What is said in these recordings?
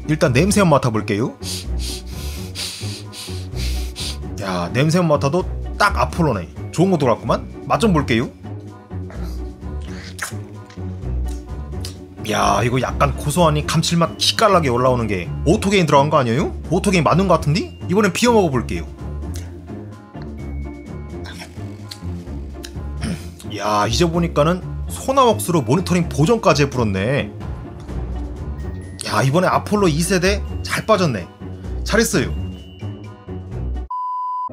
일단 냄새 한번 맡아볼게요. 야, 냄새만 맡아도 딱 아폴로네. 좋은 거 들어갔구만. 맛 좀 볼게요. 야, 이거 약간 고소하니 감칠맛 기깔나게 올라오는 게 오토게인 들어간 거 아니에요? 오토게인 맞는 거 같은데? 이번엔 비워 먹어볼게요. 야, 이제 보니까는 소나웍스로 모니터링 보정까지 해풀었네. 야, 이번에 아폴로 2세대 잘 빠졌네. 잘했어요.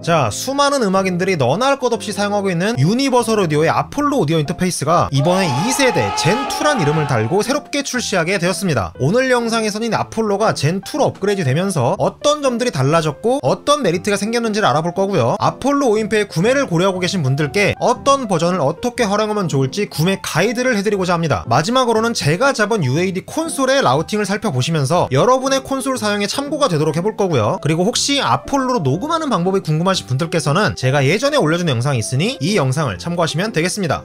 자, 수많은 음악인들이 너나 할 것 없이 사용하고 있는 유니버설 오디오의 아폴로 오디오 인터페이스가 이번에 2세대 젠2란 이름을 달고 새롭게 출시하게 되었습니다. 오늘 영상에서는 아폴로가 젠2로 업그레이드 되면서 어떤 점들이 달라졌고 어떤 메리트가 생겼는지를 알아볼 거고요. 아폴로 5인패의 구매를 고려하고 계신 분들께 어떤 버전을 어떻게 활용하면 좋을지 구매 가이드를 해드리고자 합니다. 마지막으로는 제가 잡은 UAD 콘솔의 라우팅을 살펴보시면서 여러분의 콘솔 사용에 참고가 되도록 해볼 거고요. 그리고 혹시 아폴로로 녹음하는 방법이 궁금하신 분들께서는 제가 예전에 올려준 영상이 있으니 이 영상을 참고하시면 되겠습니다.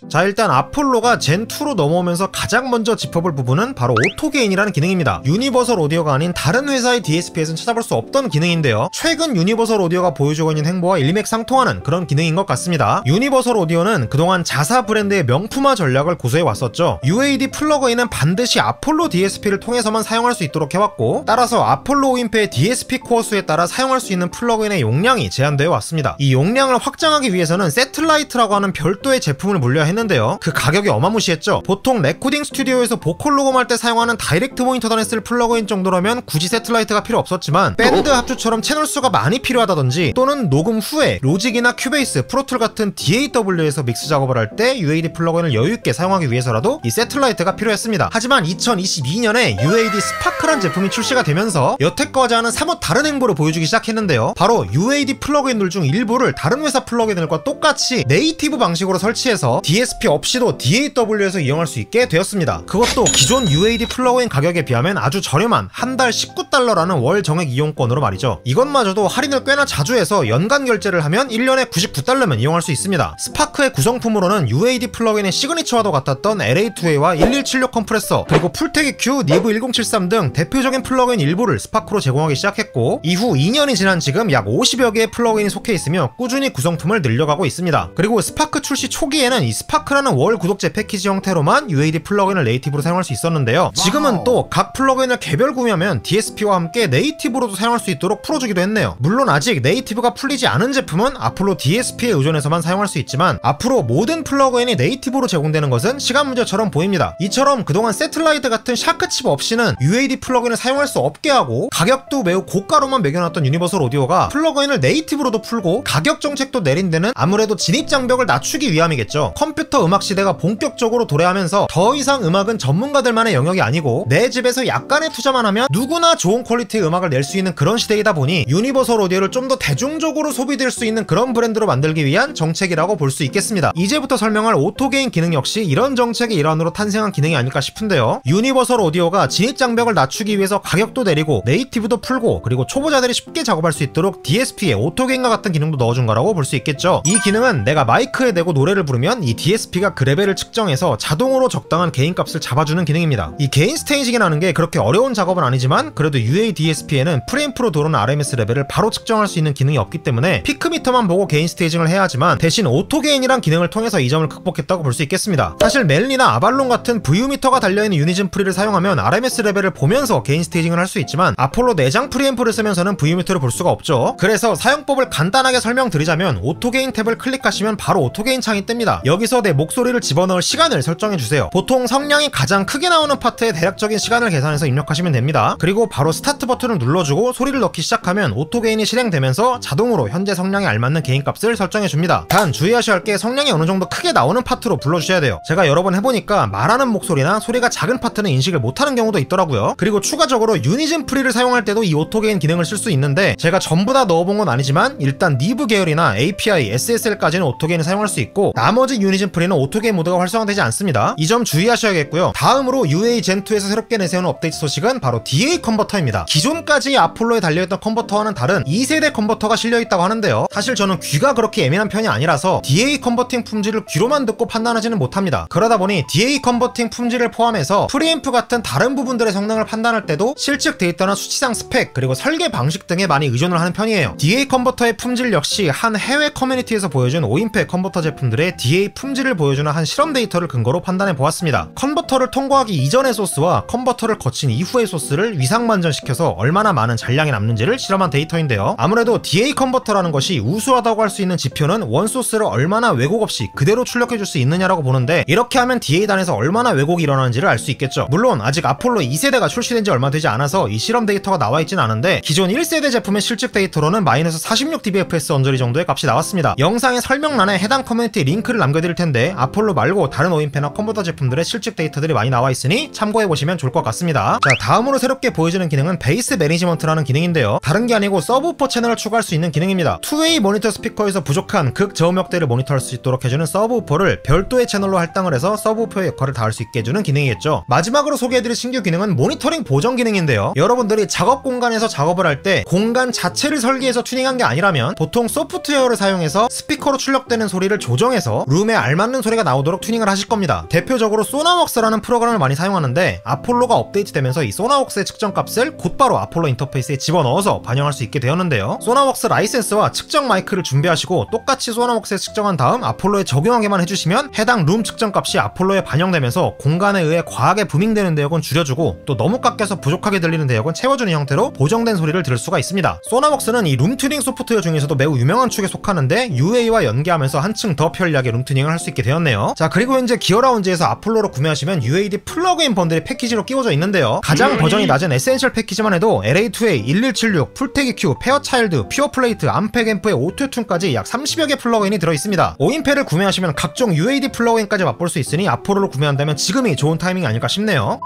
자, 일단 아폴로가 젠2로 넘어오면서 가장 먼저 짚어볼 부분은 바로 오토게인이라는 기능입니다. 유니버설 오디오가 아닌 다른 회사의 DSP에서는 찾아볼 수 없던 기능인데요. 최근 유니버설 오디오가 보여주고 있는 행보와 일맥상통하는 그런 기능인 것 같습니다. 유니버설 오디오는 그동안 자사 브랜드의 명품화 전략을 고수해 왔었죠. UAD 플러그인은 반드시 아폴로 DSP를 통해서만 사용할 수 있도록 해왔고, 따라서 아폴로 5인패의 DSP 코어 수에 따라 사용할 수 있는 플러그인의 용량이 제한되어 왔습니다. 이 용량을 확장하기 위해서는 세틀라이트라고 하는 별도의 제품을 물려야 했는데요. 그 가격이 어마무시했죠. 보통 레코딩 스튜디오에서 보컬 녹음할 때 사용하는 다이렉트 모니터단에 쓸 플러그인 정도라면 굳이 세틀라이트가 필요 없었지만 밴드 합주처럼 채널 수가 많이 필요하다든지 또는 녹음 후에 로직이나 큐베이스, 프로툴 같은 DAW에서 믹스 작업을 할 때 UAD 플러그인을 여유있게 사용하기 위해서라도 이 세틀라이트가 필요했습니다. 하지만 2022년에 UAD 스파크란 제품이 출시가 되면서 여태까지와는 사뭇 다른 행보를 보여주기 시작했는데요. 바로 UAD 플러그인들 중 일부를 다른 회사 플러그인들과 똑같이 네이티브 방식으로 설치해서 DSP 없이도 DAW에서 이용할 수 있게 되었습니다. 그것도 기존 UAD 플러그인 가격에 비하면 아주 저렴한 한 달 19달러라는 월 정액 이용권으로 말이죠. 이것마저도 할인을 꽤나 자주 해서 연간 결제를 하면 1년에 99달러면 이용할 수 있습니다. 스파크의 구성품으로는 UAD 플러그인의 시그니처와도 같았던 LA2A와 1176 컴프레서, 그리고 풀테기 Q, 니브 1073 등 대표적인 플러그인 일부를 스파크로 제공하기 시작했고, 이후 2년이 지난 지금 약 50여 개의 플러그인이 속해 있으며 꾸준히 구성품을 늘려가고 있습니다. 그리고 스파크 출시 초기에는 이 스파크라는 월 구독제 패키지 형태로만 UAD 플러그인을 네이티브로 사용할 수 있었는데요. 지금은 또 각 플러그인을 개별 구매하면 DSP와 함께 네이티브로도 사용할 수 있도록 풀어주기도 했네요. 물론 아직 네이티브가 풀리지 않은 제품은 아폴로 DSP에 의존해서만 사용할 수 있지만 앞으로 모든 플러그인이 네이티브로 제공되는 것은 시간 문제처럼 보입니다. 이처럼 그동안 세틀라이트 같은 샤크칩 없이는 UAD 플러그인을 사용할 수 없게 하고 가격도 매우 고가로만 매겨놨던 유니버설 오디오가 플러그인을 네이티브로도 풀고 가격 정책도 내린 데는 아무래도 진입장벽을 낮추기 위함이겠죠. 컴퓨터 음악 시대가 본격적으로 도래하면서 더 이상 음악은 전문가들만의 영역이 아니고 내 집에서 약간의 투자만 하면 누구나 좋은 퀄리티의 음악을 낼 수 있는 그런 시대이다 보니 유니버설 오디오를 좀 더 대중적으로 소비될 수 있는 그런 브랜드로 만들기 위한 정책이라고 볼 수 있겠습니다. 이제부터 설명할 오토게인 기능 역시 이런 정책의 일환으로 탄생한 기능이 아닐까 싶은데요. 유니버설 오디오가 진입장벽을 낮추기 위해서 가격도 내리고 네이티브도 풀고 그리고 초보자들이 쉽게 작업할 수 있도록 DSP에 오토게인과 같은 기능도 넣어준 거라고 볼 수 있겠죠. 이 기능은 내가 마이크에 대고 노래를 부르면 이 DSP가 그 레벨을 측정해서 자동으로 적당한 게인값을 잡아주는 기능입니다. 이 게인 스테이징이라는 게 그렇게 어려운 작업은 아니지만 그래도 UAD DSP에는 프레임프로 도는 RMS 레벨을 바로 측정할 수 있는 기능이 없기 때문에 피크미터만 보고 게인 스테이징을 해야 하지만 대신 오토게인이란 기능을 통해서 이 점을 극복했다고 볼 수 있겠습니다. 사실 멜리나 아발론 같은 VU미터가 달려있는 유니즘 프리를 사용하면 RMS 레벨을 보면서 게인 스테이징을 할 수 있지만 아폴로 내장 프리앰프를 쓰면서는 VU미터를 볼 수가 없죠. 그래서 사용법을 간단하게 설명드리자면 오토게인 탭을 클릭하시면 바로 오토게인 창이 뜹니다. 여기서 내 목소리를 집어넣을 시간을 설정해주세요. 보통 성량이 가장 크게 나오는 파트의 대략적인 시간을 계산해서 입력하시면 됩니다. 그리고 바로 스타트 버튼을 눌러주고 소리를 넣기 시작하면 오토게인이 실행되면서 자동으로 현재 성량에 알맞는 게인값을 설정해줍니다. 단 주의하셔야 할 게 성량이 어느정도 크게 나오는 파트로 불러주셔야 돼요. 제가 여러 번 해보니까 말하는 목소리나 소리가 작은 파트는 인식을 못하는 경우도 있더라고요. 그리고 추가적으로 유니즘 프리를 사용할 때도 이 오토게인 기능을 쓸 수 있는데 제가 전부 다 넣어본 건 아니지만 일단 니브 계열이나 API, SSL까지는 오토게인을 사용할 수 있고 나머지 유니즘 유니즘 프리는 오토게임 모드가 활성화되지 않습니다. 이 점 주의하셔야겠고요. 다음으로 UA 젠2에서 새롭게 내세우는 업데이트 소식은 바로 DA 컨버터입니다. 기존까지 아폴로에 달려있던 컨버터와는 다른 2세대 컨버터가 실려있다고 하는데요. 사실 저는 귀가 그렇게 예민한 편이 아니라서 DA 컨버팅 품질을 귀로만 듣고 판단하지는 못합니다. 그러다 보니 DA 컨버팅 품질을 포함해서 프리앰프 같은 다른 부분들의 성능을 판단할 때도 실측 데이터나 수치상 스펙 그리고 설계 방식 등에 많이 의존을 하는 편이에요. DA 컨버터의 품질 역시 한 해외 커뮤니티에서 보여준 5인팩 컨버터 제품들의 DA 품질을 보여주는 한 실험 데이터를 근거로 판단해 보았습니다. 컨버터를 통과하기 이전의 소스와 컨버터를 거친 이후의 소스를 위상반전시켜서 얼마나 많은 잔량이 남는지를 실험한 데이터인데요. 아무래도 DA 컨버터라는 것이 우수하다고 할 수 있는 지표는 원소스를 얼마나 왜곡 없이 그대로 출력해줄 수 있느냐라고 보는데, 이렇게 하면 DA단에서 얼마나 왜곡이 일어나는지를 알 수 있겠죠. 물론 아직 아폴로 2세대가 출시된 지 얼마 되지 않아서 이 실험 데이터가 나와있진 않은데, 기존 1세대 제품의 실측 데이터로는 마이너스 46dbps 언저리 정도의 값이 나왔습니다. 영상의 설명란에 해당 커뮤니티 링크를 남겨드릴 텐데, 아폴로 말고 다른 오인패나 컨버터 제품들의 실측 데이터들이 많이 나와있으니 참고해보시면 좋을 것 같습니다. 자, 다음으로 새롭게 보여지는 기능은 베이스 매니지먼트라는 기능인데요. 다른 게 아니고 서브우퍼 채널을 추가할 수 있는 기능입니다. 투웨이 모니터 스피커에서 부족한 극 저음역대를 모니터할 수 있도록 해주는 서브우퍼를 별도의 채널로 할당을 해서 서브우퍼의 역할을 다할 수 있게 해주는 기능이겠죠. 마지막으로 소개해드릴 신규 기능은 모니터링 보정 기능인데요. 여러분들이 작업 공간에서 작업을 할 때 공간 자체를 설계해서 튜닝한 게 아니라면 보통 소프트웨어를 사용해서 스피커로 출력되는 소리를 조정해서 룸에 알맞는 소리가 나오도록 튜닝을 하실 겁니다. 대표적으로 소나웍스라는 프로그램을 많이 사용하는데, 아폴로가 업데이트되면서 이 소나웍스의 측정값을 곧바로 아폴로 인터페이스에 집어넣어서 반영할 수 있게 되었는데요. 소나웍스 라이센스와 측정 마이크를 준비하시고 똑같이 소나웍스에 측정한 다음 아폴로에 적용하게만 해주시면 해당 룸 측정값이 아폴로에 반영되면서 공간에 의해 과하게 부밍되는 대역은 줄여주고, 또 너무 깎여서 부족하게 들리는 대역은 채워주는 형태로 보정된 소리를 들을 수가 있습니다. 소나웍스는 이 룸튜닝 소프트웨어 중에서도 매우 유명한 축에 속하는데, UA와 연계하면서 한층 더 편리하게 룸튜닝을 할 수 있게 되었네요. 자, 그리고 현재 기어라운지에서 아폴로로 구매하시면 UAD 플러그인 번들이 패키지로 끼워져 있는데요. 가장 버전이 낮은 에센셜 패키지만 해도 LA2A, 1176, 풀테기 Q, 페어차일드, 퓨어플레이트, 암팩 앰프의 오토튠까지 약 30여 개 플러그인이 들어있습니다. 5인패를 구매하시면 각종 UAD 플러그인까지 맛볼 수 있으니 아폴로를 구매한다면 지금이 좋은 타이밍이 아닐까 싶네요.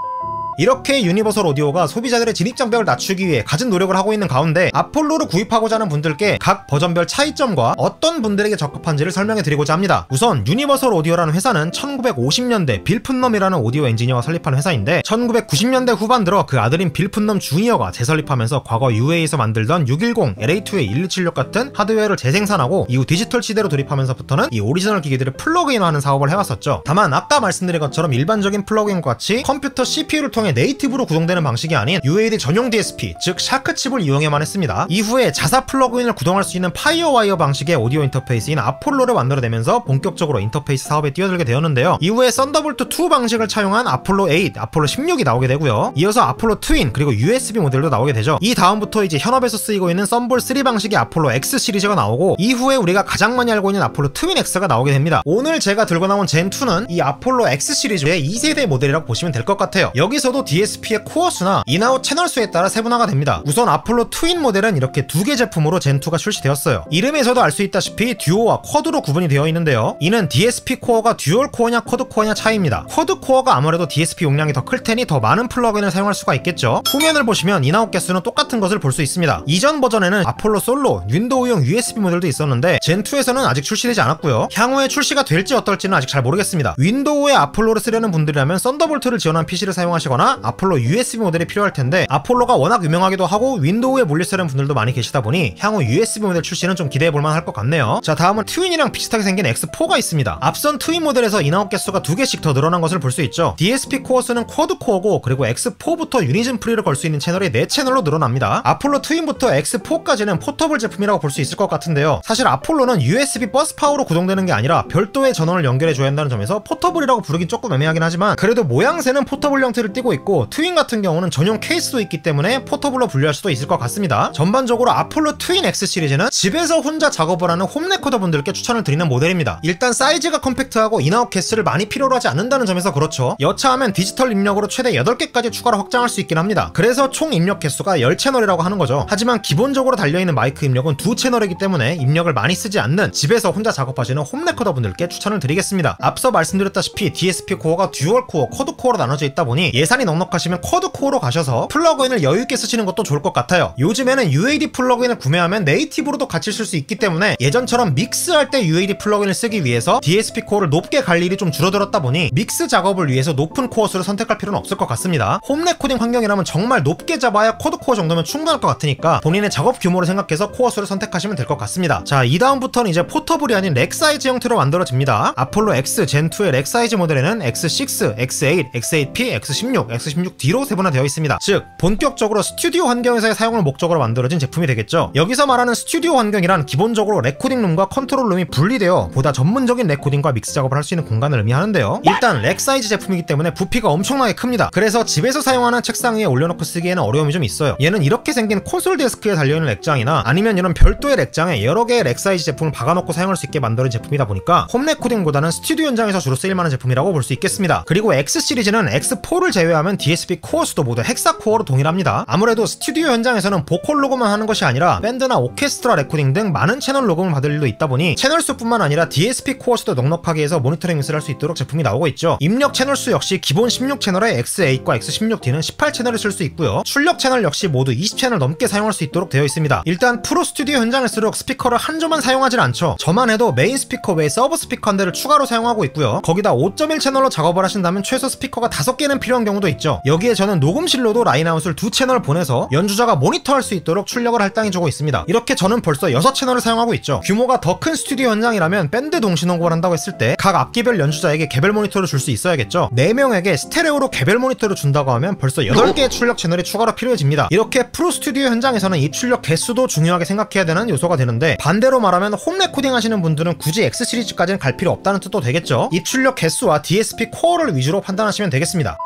이렇게 유니버설 오디오가 소비자들의 진입장벽을 낮추기 위해 갖은 노력을 하고 있는 가운데, 아폴로를 구입하고자 하는 분들께 각 버전별 차이점과 어떤 분들에게 적합한지를 설명해 드리고자 합니다. 우선 유니버설 오디오라는 회사는 1950년대 빌 푼넘이라는 오디오 엔지니어가 설립한 회사인데, 1990년대 후반 들어 그 아들인 빌 푼넘 주니어가 재설립하면서 과거 UA에서 만들던 610, LA2A, 1276 같은 하드웨어를 재생산하고, 이후 디지털 시대로 돌입하면서부터는 이 오리지널 기기들을 플러그인화하는 사업을 해왔었죠. 다만 아까 말씀드린 것처럼 일반적인 플러그인과 같이 컴퓨터 CPU를 통해 네이티브로 구동되는 방식이 아닌 UAD 전용 DSP, 즉 샤크칩을 이용해만 했습니다. 이후에 자사 플러그인을 구동할 수 있는 파이어와이어 방식의 오디오 인터페이스인 아폴로를 만들어내면서 본격적으로 인터페이스 사업에 뛰어들게 되었는데요. 이후에 썬더볼트 2 방식을 차용한 아폴로 8, 아폴로 16이 나오게 되고요. 이어서 아폴로 트윈, 그리고 USB 모델도 나오게 되죠. 이 다음부터 이제 현업에서 쓰이고 있는 썬볼 3 방식의 아폴로 X 시리즈가 나오고, 이후에 우리가 가장 많이 알고 있는 아폴로 트윈 X가 나오게 됩니다. 오늘 제가 들고 나온 젠2는 이 아폴로 X 시리즈의 2세대 모델이라고 보시면 될 것 같아요. 여기서도 DSP의 코어 수나 인아웃 채널 수에 따라 세분화가 됩니다. 우선 아폴로 트윈 모델은 이렇게 두 개 제품으로 젠2가 출시되었어요. 이름에서도 알 수 있다시피 듀오와 쿼드로 구분이 되어 있는데요. 이는 DSP 코어가 듀얼 코어냐 쿼드 코어냐 차이입니다. 쿼드 코어가 아무래도 DSP 용량이 더 클 테니 더 많은 플러그인을 사용할 수가 있겠죠. 후면을 보시면 인아웃 개수는 똑같은 것을 볼 수 있습니다. 이전 버전에는 아폴로 솔로, 윈도우용 USB 모델도 있었는데 젠2에서는 아직 출시되지 않았고요. 향후에 출시가 될지 어떨지는 아직 잘 모르겠습니다. 윈도우에 아폴로를 쓰려는 분들이라면 썬더볼트를 지원한 PC를 사용하시거나 아폴로 USB 모델이 필요할 텐데, 아폴로가 워낙 유명하기도 하고 윈도우에 몰리쓰려는 분들도 많이 계시다 보니 향후 USB 모델 출시는 좀 기대해볼만 할 것 같네요. 자, 다음은 트윈이랑 비슷하게 생긴 X4가 있습니다. 앞선 트윈 모델에서 인아웃 개수가 2개씩 더 늘어난 것을 볼 수 있죠. DSP 코어 수는 쿼드 코어고, 그리고 X4부터 유니즘 프리를 걸 수 있는 채널이 4채널로 늘어납니다. 아폴로 트윈부터 X4까지는 포터블 제품이라고 볼 수 있을 것 같은데요. 사실 아폴로는 USB 버스 파워로 구동되는 게 아니라 별도의 전원을 연결해줘야 한다는 점에서 포터블이라고 부르긴 조금 애매하긴 하지만, 그래도 모양새는 포터블 형태를 띠고 있고, 트윈 같은 경우는 전용 케이스도 있기 때문에 포터블로 분류할 수도 있을 것 같습니다. 전반적으로 아폴로 트윈 X 시리즈는 집에서 혼자 작업을 하는 홈 레코더 분들께 추천을 드리는 모델입니다. 일단 사이즈가 컴팩트하고 인아웃 개수를 많이 필요로 하지 않는다는 점에서 그렇죠. 여차하면 디지털 입력으로 최대 8개까지 추가로 확장할 수 있긴 합니다. 그래서 총 입력 개수가 10채널이라고 하는 거죠. 하지만 기본적으로 달려있는 마이크 입력은 2채널이기 때문에 입력을 많이 쓰지 않는 집에서 혼자 작업하시는 홈 레코더 분들께 추천을 드리겠습니다. 앞서 말씀드렸다시피 DSP 코어가 듀얼 코어, 쿼드 코어로 나눠져 있다 보니 예산이 시간이 넉넉하시면 쿼드 코어로 가셔서 플러그인을 여유있게 쓰시는 것도 좋을 것 같아요. 요즘에는 UAD 플러그인을 구매하면 네이티브로도 같이 쓸 수 있기 때문에 예전처럼 믹스할 때 UAD 플러그인을 쓰기 위해서 DSP 코어를 높게 갈 일이 좀 줄어들었다 보니 믹스 작업을 위해서 높은 코어 수를 선택할 필요는 없을 것 같습니다. 홈 레코딩 환경이라면 정말 높게 잡아야 쿼드 코어 정도면 충분할 것 같으니까 본인의 작업 규모를 생각해서 코어 수를 선택하시면 될 것 같습니다. 자, 이 다음부터는 이제 포터블이 아닌 렉 사이즈 형태로 만들어집니다. 아폴로 X 젠2의 렉 사이즈 모델에는 X6, X8, X8P, X16, X16D로 세분화되어 있습니다. 즉 본격적으로 스튜디오 환경에서의 사용을 목적으로 만들어진 제품이 되겠죠. 여기서 말하는 스튜디오 환경이란 기본적으로 레코딩룸과 컨트롤룸이 분리되어 보다 전문적인 레코딩과 믹스 작업을 할 수 있는 공간을 의미하는데요. 일단 렉 사이즈 제품이기 때문에 부피가 엄청나게 큽니다. 그래서 집에서 사용하는 책상 위에 올려놓고 쓰기에는 어려움이 좀 있어요. 얘는 이렇게 생긴 콘솔 데스크에 달려있는 렉장이나 아니면 이런 별도의 렉장에 여러 개의 렉 사이즈 제품을 박아놓고 사용할 수 있게 만들어진 제품이다 보니까 홈 레코딩보다는 스튜디오 현장에서 주로 쓰일만한 제품이라고 볼 수 있겠습니다. 그리고 X 시리즈는 X4를 제외하면 DSP 코어 수도 모두 헥사 코어로 동일합니다. 아무래도 스튜디오 현장에서는 보컬 녹음만 하는 것이 아니라 밴드나 오케스트라 레코딩 등 많은 채널 녹음을 받을 일도 있다 보니 채널 수뿐만 아니라 DSP 코어 수도 넉넉하게 해서 모니터링 믹스를 할 수 있도록 제품이 나오고 있죠. 입력 채널 수 역시 기본 16채널에 X8과 X16D는 18채널을 쓸 수 있고요. 출력 채널 역시 모두 20채널 넘게 사용할 수 있도록 되어 있습니다. 일단 프로 스튜디오 현장일수록 스피커를 한 조만 사용하진 않죠. 저만 해도 메인 스피커 외에 서브 스피커 한 대를 추가로 사용하고 있고요. 거기다 5.1 채널로 작업을 하신다면 최소 스피커가 5개는 필요한 경우도 있죠. 여기에 저는 녹음실로도 라인아웃을 2채널 보내서 연주자가 모니터할 수 있도록 출력을 할당해주고 있습니다. 이렇게 저는 벌써 6채널을 사용하고 있죠. 규모가 더 큰 스튜디오 현장이라면 밴드 동시 녹음을 한다고 했을 때 각 악기별 연주자에게 개별 모니터를 줄 수 있어야겠죠. 4명에게 스테레오로 개별 모니터를 준다고 하면 벌써 8개의 출력 채널이 추가로 필요해집니다. 이렇게 프로 스튜디오 현장에서는 이 출력 개수도 중요하게 생각해야 되는 요소가 되는데, 반대로 말하면 홈 레코딩 하시는 분들은 굳이 X 시리즈까지는 갈 필요 없다는 뜻도 되겠죠. 입출력 개수와 DSP 코어를 위주로 판단하시면 되겠습니다.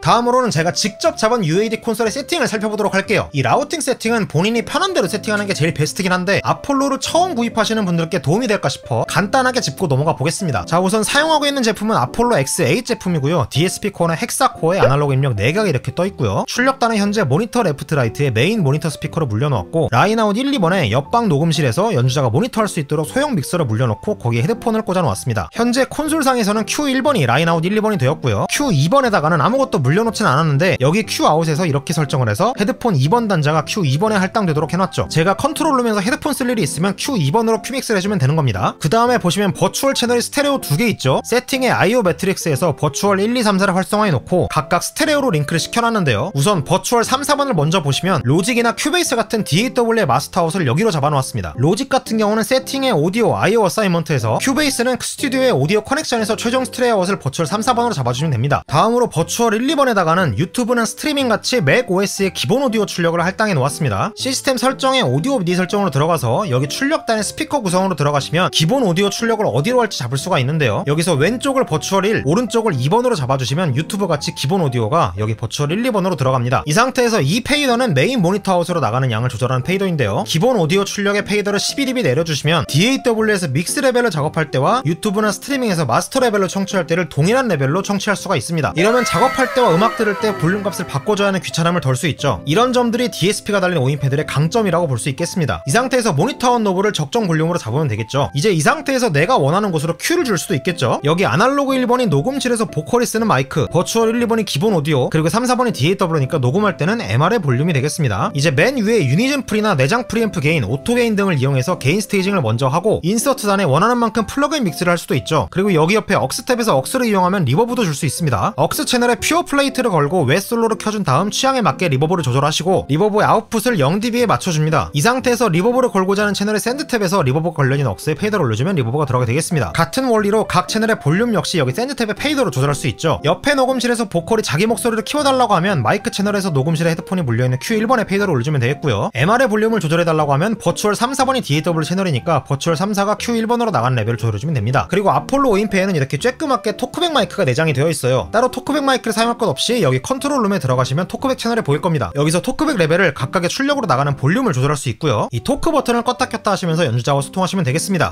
다음으로는 제가 직접 잡은 UAD 콘솔의 세팅을 살펴보도록 할게요. 이 라우팅 세팅은 본인이 편한 대로 세팅하는 게 제일 베스트긴 한데 아폴로를 처음 구입하시는 분들께 도움이 될까 싶어 간단하게 짚고 넘어가 보겠습니다. 자, 우선 사용하고 있는 제품은 아폴로 X8 제품이고요. DSP 코어는 헥사 코어에 아날로그 입력 4개가 이렇게 떠있고요. 출력단은 현재 모니터 레프트 라이트에 메인 모니터 스피커로 물려놓았고, 라인아웃 1, 2번에 옆방 녹음실에서 연주자가 모니터할 수 있도록 소형 믹서를 물려놓고 거기에 헤드폰을 꽂아놓았습니다. 현재 콘솔상에서는 Q1번이 라인아웃 1, 2번이 되었고요. Q2번에다가는 아무것도 물려놓진 않았는데 여기 Q아웃에서 이렇게 설정을 해서 헤드폰 2번 단자가 Q2번에 할당되도록 해놨죠. 제가 컨트롤룸에서 헤드폰 쓸 일이 있으면 Q2번으로 큐믹스를 해주면 되는 겁니다. 그 다음에 보시면 버추얼 채널이 스테레오 2개 있죠. 세팅에 IO 매트릭스에서 버추얼 1, 2, 3, 4를 활성화해놓고 각각 스테레오로 링크를 시켜놨는데요. 우선 버추얼 3, 4번을 먼저 보시면 로직이나 큐베이스 같은 DAW의 마스터아웃을 여기로 잡아놓았습니다. 로직 같은 경우는 세팅의 오디오 IO 어사이먼트에서, 큐베이스는 스튜디오의 오디오 커넥션에서 최종 스테레오아웃을 버추얼 3, 4번으로 잡아주시면 됩니다. 다음으로 버추얼 1, 2번에다가는 유튜브는 스트리밍같이 맥 OS의 기본 오디오 출력을 할당해 놓았습니다. 시스템 설정에 오디오 미디 설정으로 들어가서 여기 출력단의 스피커 구성으로 들어가시면 기본 오디오 출력을 어디로 할지 잡을 수가 있는데요. 여기서 왼쪽을 버추얼 1, 오른쪽을 2번으로 잡아주시면 유튜브같이 기본 오디오가 여기 버추얼 1, 2번으로 들어갑니다. 이 상태에서 이 페이더는 메인 모니터 아웃으로 나가는 양을 조절하는 페이더인데요. 기본 오디오 출력의 페이더를 12dB 내려주시면 DAW에서 믹스 레벨을 작업할 때와 유튜브나 스트리밍에서 마스터 레벨로 청취할 때를 동일한 레벨로 청취할 수가 있습니다. 이러면 작업할 때와 음악 들을 때 볼륨 값을 바꿔줘야 하는 귀찮음을 덜 수 있죠. 이런 점들이 DSP가 달린 오인패드의 강점이라고 볼 수 있겠습니다. 이 상태에서 모니터 아웃 노브를 적정 볼륨으로 잡으면 되겠죠. 이제 이 상태에서 내가 원하는 곳으로 큐를 줄 수도 있겠죠. 여기 아날로그 1번이 녹음실에서 보컬이 쓰는 마이크, 버추얼 1, 2번이 기본 오디오, 그리고 3, 4번이 DAW니까 녹음할 때는 MR의 볼륨이 되겠습니다. 이제 맨 위에 유니즌 프리나 내장 프리앰프 게인, 오토 게인 등을 이용해서 게인 스테이징을 먼저 하고 인서트 단에 원하는 만큼 플러그인 믹스를 할 수도 있죠. 그리고 여기 옆에 억스 탭에서 억스를 이용하면 리버브도 줄 수 있습니다. 억스 채널에 퓨어 플레이트를 걸고 웨 솔로로 켜준 다음 취향에 맞게 리버브를 조절하시고 리버브의 아웃풋을 0dB에 맞춰줍니다. 이 상태에서 리버브를 걸고자 하는 채널의 샌드 탭에서 리버브 관련인 억스에 페이더를 올려주면 리버브가 들어가게 되겠습니다. 같은 원리로 각 채널의 볼륨 역시 여기 샌드 탭의 페이더로 조절할 수 있죠. 옆에 녹음실에서 보컬이 자기 목소리를 키워달라고 하면 마이크 채널에서 녹음실에 헤드폰이 물려있는 Q1번의 페이더를 올려주면 되겠고요. MR의 볼륨을 조절해달라고 하면 버추얼 3, 4번이 DAW 채널이니까 버추얼 3, 4가 Q1번으로 나간 레벨을 조절해주면 됩니다. 그리고 아폴로 오인패에는 이렇게 쬐끄맣게 토크백 마이크가 내장이 되어 있어요. 따로 토크백 마이크를 사용할 것 없이 여기 컨트롤룸에 들어가시면 토크백 채널에 보일 겁니다. 여기서 토크백 레벨을 각각의 출력으로 나가는 볼륨을 조절할 수 있고요. 이 토크 버튼을 껐다 켰다 하시면서 연주자와 소통하시면 되겠습니다.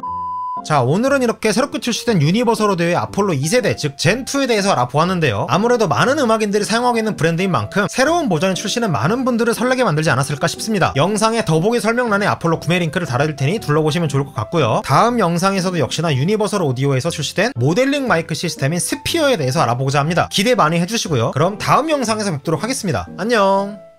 자, 오늘은 이렇게 새롭게 출시된 유니버설 오디오의 아폴로 2세대 즉 젠2에 대해서 알아보았는데요. 아무래도 많은 음악인들이 사용하고 있는 브랜드인 만큼 새로운 버전의 출시는 많은 분들을 설레게 만들지 않았을까 싶습니다. 영상에 더보기 설명란에 아폴로 구매 링크를 달아둘 테니 둘러보시면 좋을 것 같고요. 다음 영상에서도 역시나 유니버설 오디오에서 출시된 모델링 마이크 시스템인 스피어에 대해서 알아보고자 합니다. 기대 많이 해주시고요. 그럼 다음 영상에서 뵙도록 하겠습니다. 안녕.